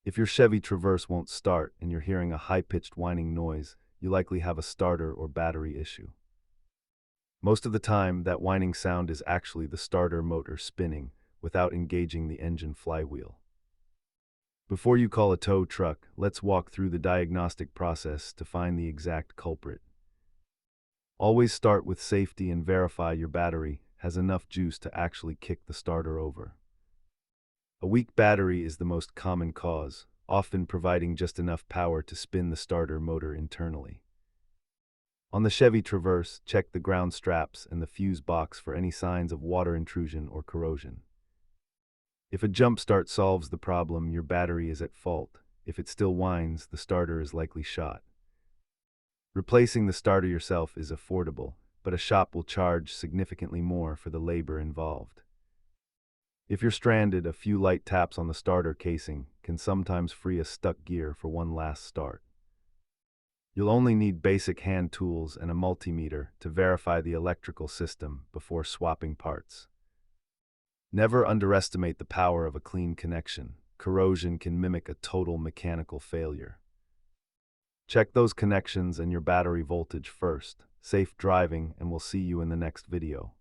If your Chevy Traverse won't start and you're hearing a high-pitched whining noise, you likely have a starter or battery issue. Most of the time, that whining sound is actually the starter motor spinning without engaging the engine flywheel. Before you call a tow truck, let's walk through the diagnostic process to find the exact culprit. Always start with safety and verify your battery has enough juice to actually kick the starter over. A weak battery is the most common cause, often providing just enough power to spin the starter motor internally. On the Chevy Traverse, check the ground straps and the fuse box for any signs of water intrusion or corrosion. If a jump start solves the problem, your battery is at fault. If it still whines, the starter is likely shot. Replacing the starter yourself is affordable, but a shop will charge significantly more for the labor involved. If you're stranded, a few light taps on the starter casing can sometimes free a stuck gear for one last start. You'll only need basic hand tools and a multimeter to verify the electrical system before swapping parts. Never underestimate the power of a clean connection. Corrosion can mimic a total mechanical failure. Check those connections and your battery voltage first. Safe driving, and we'll see you in the next video.